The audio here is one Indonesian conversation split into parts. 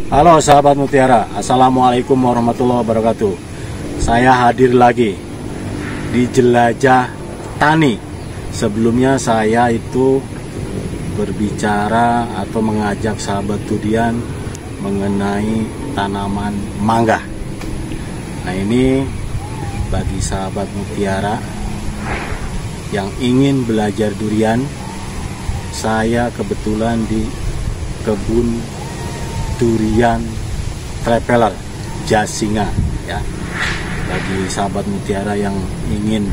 Halo sahabat Mutiara, Assalamualaikum warahmatullahi wabarakatuh. Saya hadir lagi di Jelajah Tani. Sebelumnya saya itu berbicara atau mengajak sahabat durian mengenai tanaman mangga. Nah, ini bagi sahabat Mutiara yang ingin belajar durian, saya kebetulan di kebun durian traveler Jasinga ya. Bagi sahabat Mutiara yang ingin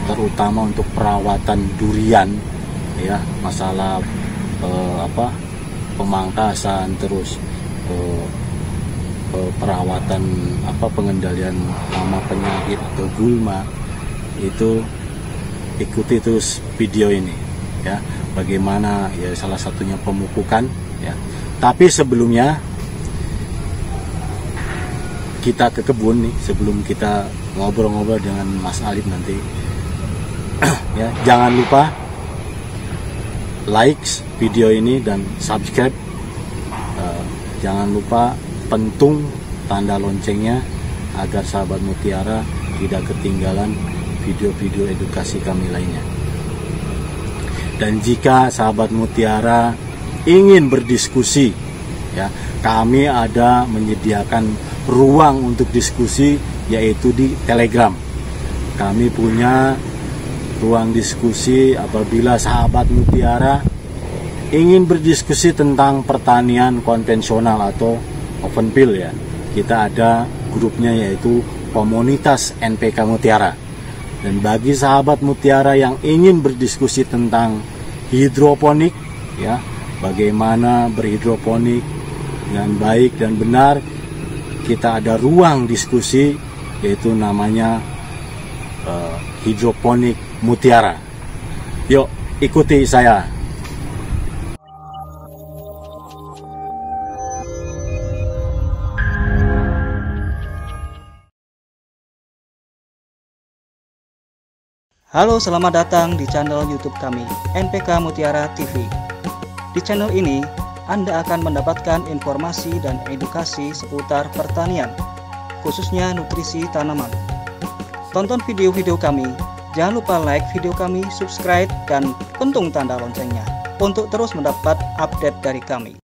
terutama untuk perawatan durian ya, masalah pemangkasan, terus perawatan pengendalian hama penyakit atau gulma, itu ikuti terus video ini ya, bagaimana ya salah satunya pemupukan ya. Tapi sebelumnya kita ke kebun nih, sebelum kita ngobrol-ngobrol dengan Mas Alif nanti ya, jangan lupa like video ini dan subscribe. Jangan lupa pentung tanda loncengnya agar sahabat Mutiara tidak ketinggalan video-video edukasi kami lainnya. Dan jika sahabat Mutiara ingin berdiskusi ya, kami ada menyediakan ruang untuk diskusi, yaitu di Telegram. Kami punya ruang diskusi apabila sahabat Mutiara ingin berdiskusi tentang pertanian konvensional atau open field ya. Kita ada grupnya, yaitu komunitas NPK Mutiara. Dan bagi sahabat Mutiara yang ingin berdiskusi tentang hidroponik ya, bagaimana berhidroponik dengan baik dan benar, kita ada ruang diskusi, yaitu namanya hidroponik Mutiara. Yuk ikuti saya. Halo, selamat datang di channel YouTube kami, NPK Mutiara TV. Di channel ini, Anda akan mendapatkan informasi dan edukasi seputar pertanian, khususnya nutrisi tanaman. Tonton video-video kami, jangan lupa like video kami, subscribe, dan pentung tanda loncengnya untuk terus mendapat update dari kami.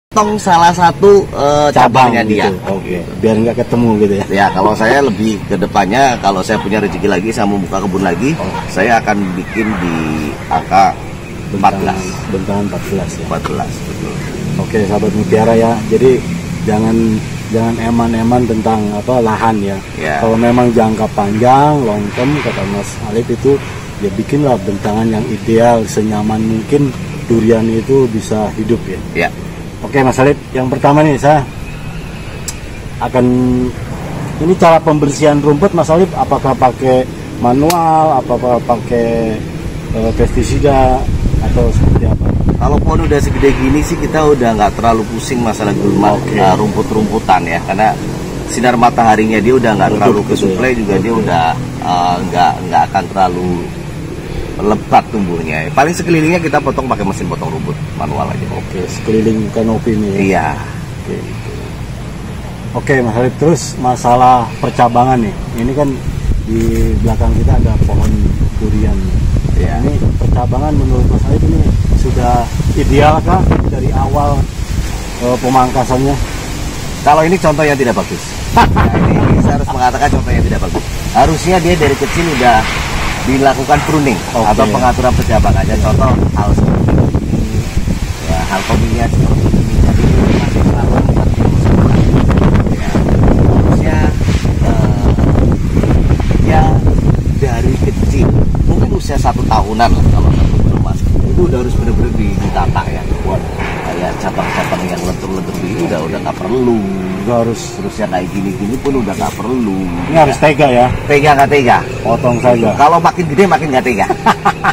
potong salah satu cabangnya dia. gitu. Oke. Biar nggak ketemu gitu ya. Ya, kalau saya lebih ke depannya, kalau saya punya rezeki lagi, saya mau buka kebun lagi, saya akan bikin di angka 14. Bentangan 14 ya. 14, betul. Oke, sahabat Mutiara ya. Jadi jangan eman-eman tentang lahan ya. Ya. Kalau memang jangka panjang, long term, kata Mas Alif itu, ya bikinlah bentangan yang ideal, senyaman mungkin durian itu bisa hidup ya. Ya. Oke Mas Alif, yang pertama nih saya akan ini cara pembersihan rumput Mas Alif, apakah pakai manual, apakah pakai pestisida atau seperti apa? Kalau pohon udah segede gini sih kita udah nggak terlalu pusing masalah gulma rumput-rumputan ya, karena sinar mataharinya dia udah nggak terlalu kesuplai juga, dia udah nggak akan terlalu lebat tumbuhnya. Paling sekelilingnya kita potong pakai mesin potong rumput manual aja. Oke, sekeliling kanopi ini. Iya. Oke Mas Alif, terus masalah percabangan nih. Ini kan di belakang kita ada pohon durian. Ya. Ini percabangan menurut Mas Alif ini sudah ideal kah dari awal pemangkasannya? Kalau ini contoh yang tidak bagus. Nah, ini saya harus mengatakan contoh yang tidak bagus. Harusnya dia dari kecil udah dilakukan pruning atau pengaturan percabangannya. Contoh hal seperti ini, ya, hal kopinya seperti ini. Jadi masih terlalu lembat. Ya, harusnya ya dari kecil, mungkin usia 1 tahunan lah kalau belum masuk, itu udah harus benar-benar ditata ya. Buat kayak cabang-cabang yang lentur-lentur itu udah nggak perlu. Harus terusnya kayak gini-gini pun udah nggak perlu. Ini harus tega ya. Tega nggak tega? Potong saja. Kalau makin gede makin nggak tega.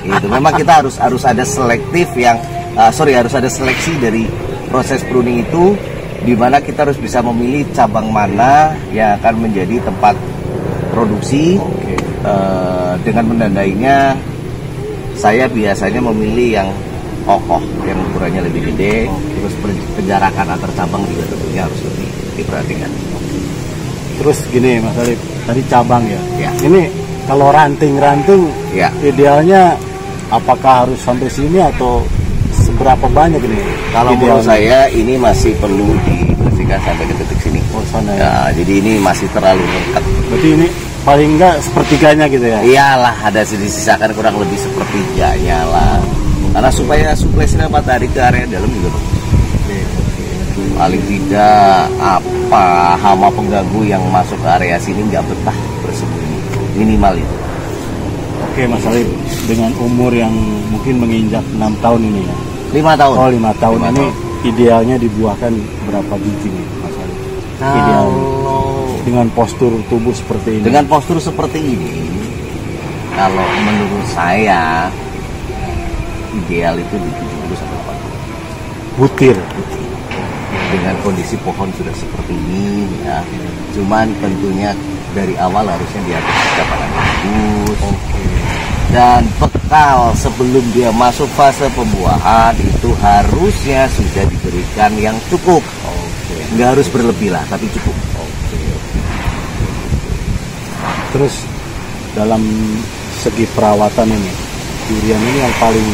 Itu memang kita harus ada selektif yang harus ada seleksi dari proses pruning itu, di mana kita harus bisa memilih cabang mana yang akan menjadi tempat produksi. Dengan menandainya, saya biasanya memilih yang kokoh, yang ukurannya lebih gede. Terus penjarakan antar cabang juga tentunya harus lebih diperhatikan. Terus gini Mas Alif, tadi cabang ya. Ya. Ini kalau ranting-ranting ya, idealnya apakah harus sampai sini atau seberapa banyak ini? Kalau menurut saya ini masih perlu dibersihkan sampai ke titik sini. Oh, sana ya. Ya, jadi ini masih terlalu lengkap. Berarti ini paling enggak sepertiganya gitu ya? Iyalah, ada disisakan kurang lebih sepertiganya lah. Karena supaya suplai sinar matahari ke area dalam juga bagus. Paling tidak hama pengganggu yang masuk ke area sini nggak betah bersembunyi, minimal itu. Oke Mas Alif, dengan umur yang mungkin menginjak 6 tahun ini ya? 5 tahun. Oh 5 tahun. Ini idealnya dibuahkan berapa biji nih Mas Alif? Idealnya dengan postur tubuh seperti ini. Dengan postur seperti ini, kalau menurut saya ideal itu di 70 sampai 80 butir. Dengan kondisi pohon sudah seperti ini ya. Cuman tentunya dari awal harusnya dia harus percabangan bagus. Dan bekal sebelum dia masuk fase pembuahan itu harusnya sudah diberikan yang cukup. Nggak harus berlebih lah, tapi cukup. Terus dalam segi perawatan ini, durian ini yang paling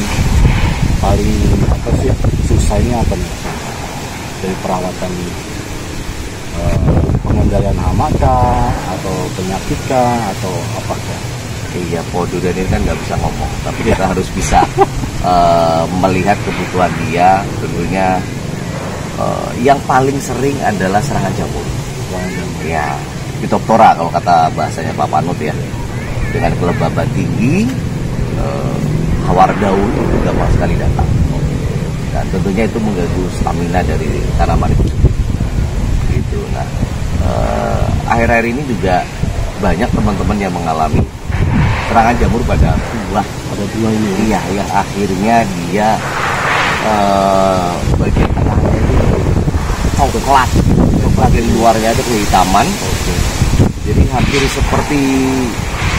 apa sih susah ini apa nih? Dari perawatan pengendalian hama kah, atau penyakit kah, atau apakah? Iya, pohon durian ini kan nggak bisa ngomong, tapi kita harus bisa melihat kebutuhan dia. Tentunya yang paling sering adalah serangan jamur. Ya, Phytophthora kalau kata bahasanya Pak Panut ya. Dengan kelembaban tinggi, hawar daun itu gampang sekali datang. Dan tentunya itu mengganggu stamina dari tanaman itu. Gitu. Nah, akhir-akhir ini juga banyak teman-teman yang mengalami serangan jamur pada buah. Pada buah ini. Iya, yang akhirnya dia bagian tengahnya itu coklat, bagian luarnya itu kehitaman. Jadi hampir seperti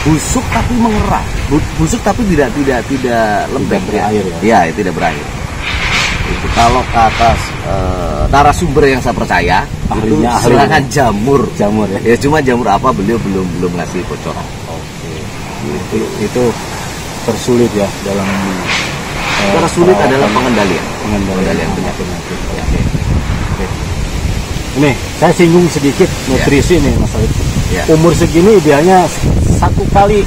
busuk tapi mengeras. Busuk tapi tidak lembek berair ya. Iya, tidak berair. Itu kalau ke atas narasumber yang saya percaya itu serangan jamur ya. Ya cuma jamur apa beliau belum ngasih bocoran. Itu tersulit ya dalam tersulit adalah pengendalian penyakit. Ya. Ini saya singgung sedikit nutrisi nih Mas Alip. Umur segini idealnya 1 kali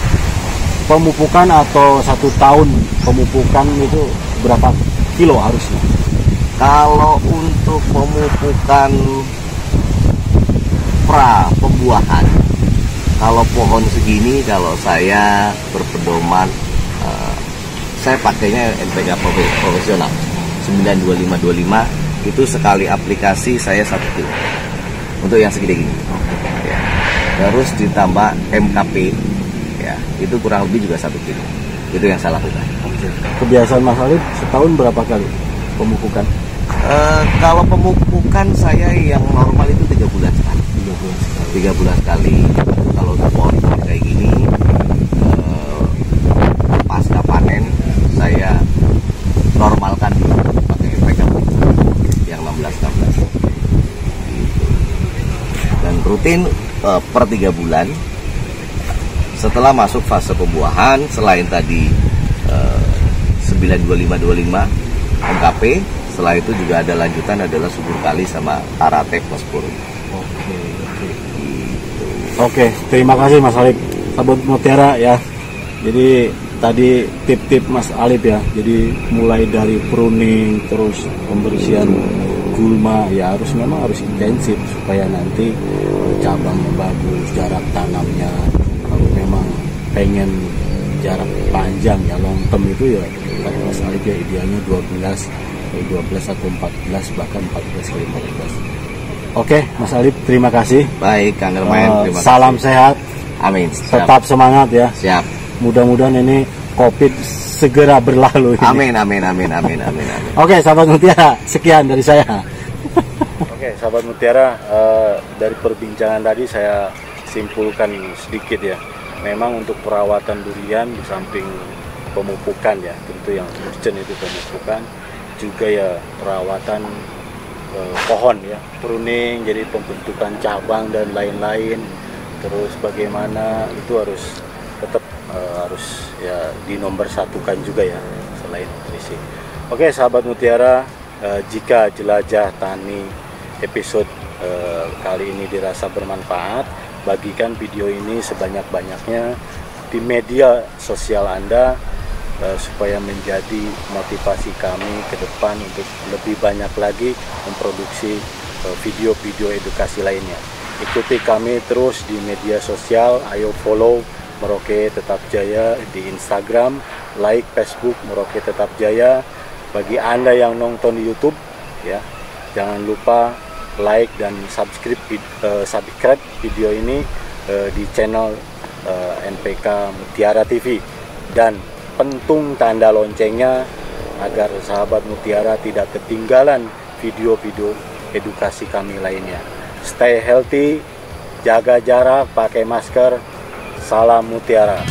pemupukan atau 1 tahun pemupukan itu berapa kilo harusnya? Kalau untuk pemupukan pra pembuahan, kalau pohon segini, kalau saya berpedoman, saya pakainya NPK profesional 92525. Itu sekali aplikasi saya 1 kilo untuk yang segede gini ya. Terus ditambah MKP ya, itu kurang lebih juga 1 kilo. Itu yang saya lakukan. Kebiasaan Mas Alip setahun berapa kali pemupukan? Kalau pemupukan saya yang normal itu 3 bulan sekali. 3 bulan sekali. Kalau untuk pohon kayak gini, pasca panen saya normalkan dulu pakai MPK yang 16-16 gitu. Dan rutin per 3 bulan setelah masuk fase pembuahan, selain tadi 92525 MKP, setelah itu juga ada lanjutan adalah subur kali sama Arate Posporum. Oke, terima kasih Mas Alip, sahabat Mutiara ya. Jadi tadi tip-tip Mas Alip ya. Jadi mulai dari pruning, terus pembersihan gulma ya memang harus intensif supaya nanti cabangnya bagus, jarak tanamnya. Kalau memang pengen jarak panjang ya long term itu ya kata Mas Alip ya idealnya 12 atau 14 bahkan 14 kali 14. Oke Mas Alip, terima kasih. Baik Kang Hermain, terima kasih. Salam sehat. Amin. Tetap semangat ya. Siap. Mudah-mudahan ini COVID segera berlalu. Amin. Oke, sahabat Mutiara, sekian dari saya. Oke, sahabat Mutiara, dari perbincangan tadi saya simpulkan sedikit ya. Memang untuk perawatan durian di samping pemupukan ya, tentu yang urgent itu pemupukan, juga ya perawatan pohon ya, pruning, jadi pembentukan cabang dan lain-lain. Terus bagaimana itu harus tetap harus ya dinomor satukan juga ya selain nutrisi. Oke sahabat Mutiara, jika jelajah tani episode kali ini dirasa bermanfaat, bagikan video ini sebanyak-banyaknya di media sosial Anda supaya menjadi motivasi kami ke depan untuk lebih banyak lagi memproduksi video-video edukasi lainnya. Ikuti kami terus di media sosial, ayo follow Merauke Tetap Jaya di Instagram, like Facebook Merauke Tetap Jaya. Bagi Anda yang nonton di YouTube ya, jangan lupa like dan subscribe video ini di channel NPK Mutiara TV, dan pentung tanda loncengnya agar sahabat Mutiara tidak ketinggalan video-video edukasi kami lainnya. Stay healthy, jaga jarak, pakai masker. Salam Mutiara.